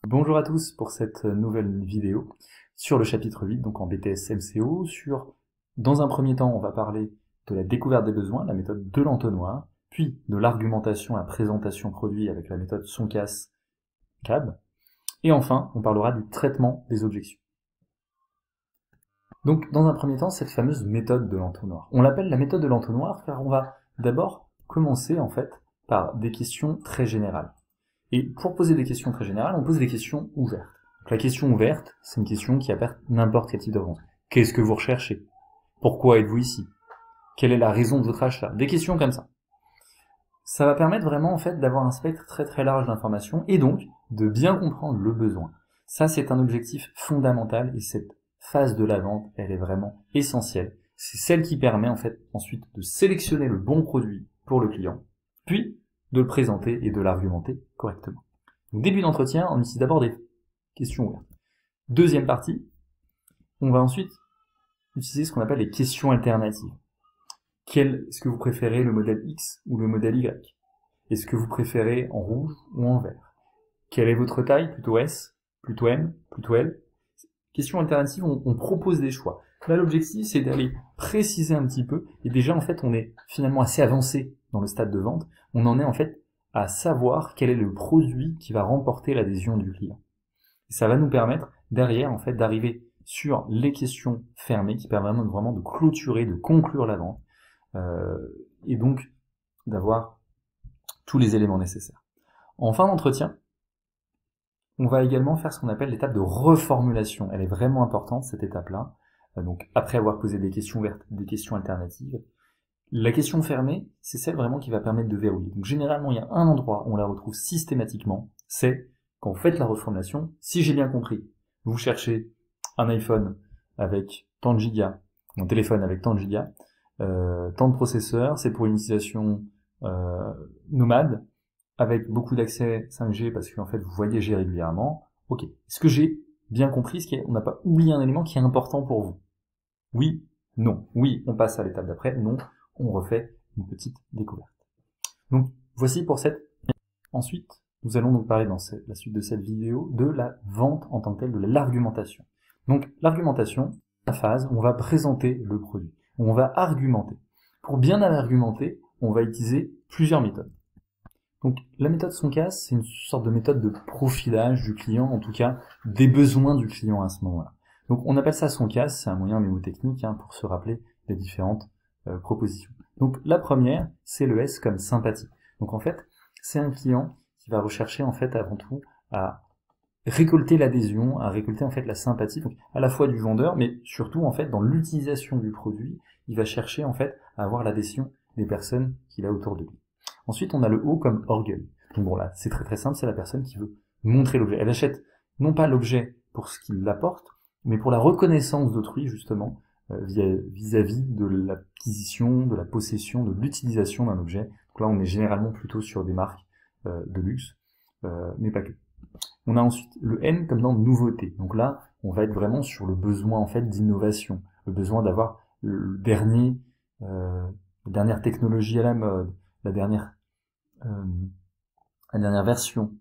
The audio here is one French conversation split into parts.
Bonjour à tous pour cette nouvelle vidéo sur le chapitre 8, donc en BTS MCO, dans un premier temps, on va parler de la découverte des besoins, la méthode de l'entonnoir, puis de l'argumentation, la présentation produit avec la méthode Soncas-CAB, et enfin, on parlera du traitement des objections. Donc, dans un premier temps, cette fameuse méthode de l'entonnoir. On l'appelle la méthode de l'entonnoir car on va d'abord commencer, en fait, par des questions très générales. Et pour poser des questions très générales, on pose des questions ouvertes. Donc la question ouverte, c'est une question qui apporte n'importe quel type de réponse. Qu'est-ce que vous recherchez? Pourquoi êtes-vous ici? Quelle est la raison de votre achat? Des questions comme ça. Ça va permettre vraiment en fait d'avoir un spectre très très large d'informations et donc de bien comprendre le besoin. Ça, c'est un objectif fondamental et cette phase de la vente, elle est vraiment essentielle. C'est celle qui permet en fait ensuite de sélectionner le bon produit pour le client, puis de le présenter et de l'argumenter correctement. Donc, début d'entretien, on utilise d'abord des questions ouvertes. Deuxième partie, on va ensuite utiliser ce qu'on appelle les questions alternatives. Est-ce que vous préférez le modèle X ou le modèle Y? Est-ce que vous préférez en rouge ou en vert? Quelle est votre taille? Plutôt S, plutôt M, plutôt L? Questions alternatives, on propose des choix. Là, l'objectif, c'est d'aller préciser un petit peu, et déjà, en fait, on est finalement assez avancé dans le stade de vente. On en est, en fait, à savoir quel est le produit qui va remporter l'adhésion du client. Et ça va nous permettre, derrière, en fait, d'arriver sur les questions fermées, qui permettent vraiment de clôturer, de conclure la vente, et donc d'avoir tous les éléments nécessaires. En fin d'entretien, on va également faire ce qu'on appelle l'étape de reformulation. Elle est vraiment importante, cette étape-là. Donc, après avoir posé des questions ouvertes, des questions alternatives, la question fermée, c'est celle vraiment qui va permettre de verrouiller. Donc, généralement, il y a un endroit où on la retrouve systématiquement, c'est quand vous faites la reformulation. Si j'ai bien compris, vous cherchez un iPhone avec tant de gigas, un téléphone avec tant de gigas, tant de processeurs, c'est pour une utilisation nomade, avec beaucoup d'accès 5G parce qu'en fait vous voyagez régulièrement. Ok, est-ce que j'ai bien compris on n'a pas oublié un élément qui est important pour vous? Oui, non. Oui, on passe à l'étape d'après. Non, on refait une petite découverte. Donc voici pour cette. Ensuite, nous allons donc parler dans la suite de cette vidéo de la vente en tant que telle, de l'argumentation. Donc l'argumentation, la phase où on va présenter le produit, où on va argumenter. Pour bien argumenter, on va utiliser plusieurs méthodes. Donc la méthode Soncas, c'est une sorte de méthode de profilage du client, en tout cas des besoins du client à ce moment-là. Donc on appelle ça Soncas, c'est un moyen mémotechnique pour se rappeler les différentes propositions. Donc la première, c'est le S comme sympathie. Donc en fait, c'est un client qui va rechercher en fait avant tout à récolter l'adhésion, à récolter en fait la sympathie, donc à la fois du vendeur, mais surtout en fait dans l'utilisation du produit, il va chercher en fait à avoir l'adhésion des personnes qu'il a autour de lui. Ensuite, on a le O comme orgueil. Donc bon là, c'est très très simple, c'est la personne qui veut montrer l'objet. Elle achète non pas l'objet pour ce qu'il apporte, mais pour la reconnaissance d'autrui justement, vis-à-vis de l'acquisition, de la possession, de l'utilisation d'un objet. Donc là, on est généralement plutôt sur des marques de luxe, mais pas que. On a ensuite le N comme dans nouveauté. Donc là, on va être vraiment sur le besoin en fait d'innovation, le besoin d'avoir la dernière technologie à la mode, la dernière version,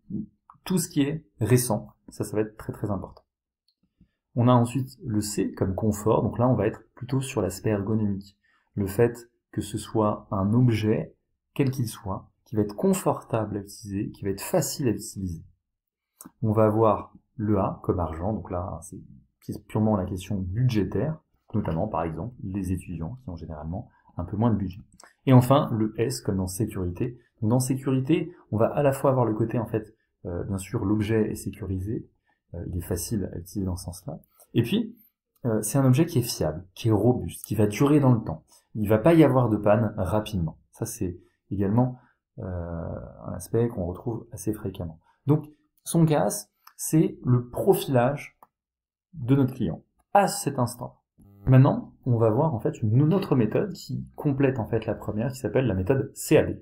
tout ce qui est récent, ça va être très très important. On a ensuite le C comme confort, donc là on va être plutôt sur l'aspect ergonomique, le fait que ce soit un objet, quel qu'il soit, qui va être confortable à utiliser, qui va être facile à utiliser. On va avoir le A comme argent, donc là c'est purement la question budgétaire, notamment par exemple les étudiants qui ont généralement un peu moins de budget. Et enfin le S comme dans sécurité. Donc, dans sécurité, on va à la fois avoir le côté en fait, bien sûr l'objet est sécurisé, il est facile à utiliser dans ce sens-là. Et puis c'est un objet qui est fiable, qui est robuste, qui va durer dans le temps. Il ne va pas y avoir de panne rapidement. Ça c'est également un aspect qu'on retrouve assez fréquemment. Donc Soncas, c'est le profilage de notre client à cet instant. Maintenant, on va voir en fait une autre méthode qui complète en fait la première, qui s'appelle la méthode CAB.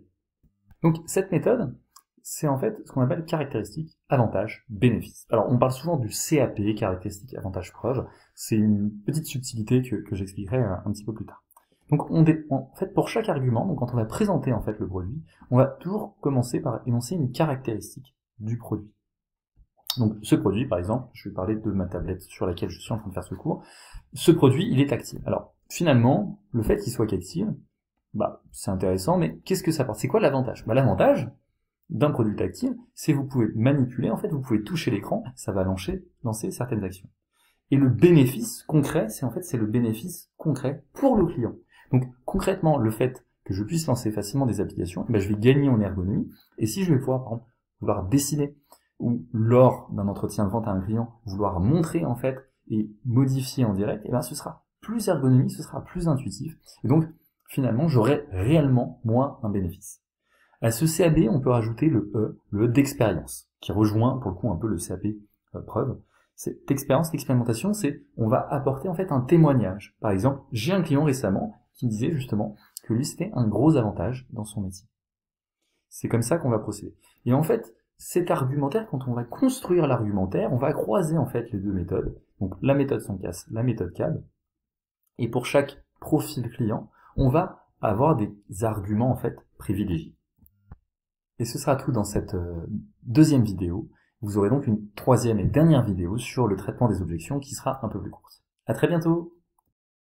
Donc cette méthode, c'est en fait ce qu'on appelle caractéristique, avantage, bénéfice. Alors on parle souvent du CAP, caractéristique, avantage, preuve. C'est une petite subtilité que j'expliquerai un petit peu plus tard. Donc en fait pour chaque argument, donc quand on va présenter en fait le produit, on va toujours commencer par énoncer une caractéristique du produit. Donc ce produit, par exemple, je vais parler de ma tablette sur laquelle je suis en train de faire ce cours, ce produit, il est tactile. Alors finalement, le fait qu'il soit tactile, bah, c'est intéressant, mais qu'est-ce que ça apporte? C'est quoi l'avantage? Bah, l'avantage d'un produit tactile, c'est que vous pouvez manipuler, en fait, vous pouvez toucher l'écran, ça va lancer certaines actions. Et le bénéfice concret, c'est le bénéfice concret pour le client. Donc concrètement, le fait que je puisse lancer facilement des applications, je vais gagner en ergonomie. Et si je vais pouvoir, par exemple, vouloir dessiner ou lors d'un entretien de vente à un client, vouloir montrer en fait et modifier en direct, ce sera plus ergonomique, ce sera plus intuitif. Et donc finalement, j'aurai réellement moins un bénéfice. À ce CAB, on peut rajouter le E d'expérience, qui rejoint pour le coup un peu le CAP preuve. Cette expérience, l'expérimentation, c'est on va apporter en fait un témoignage. Par exemple, j'ai un client récemment qui me disait justement que lui c'était un gros avantage dans son métier. C'est comme ça qu'on va procéder. Et en fait, cet argumentaire, quand on va construire l'argumentaire, on va croiser en fait les deux méthodes. Donc la méthode sans casse, la méthode CAB. Et pour chaque profil client, on va avoir des arguments en fait privilégiés. Et ce sera tout dans cette deuxième vidéo. Vous aurez donc une troisième et dernière vidéo sur le traitement des objections qui sera un peu plus courte. À très bientôt!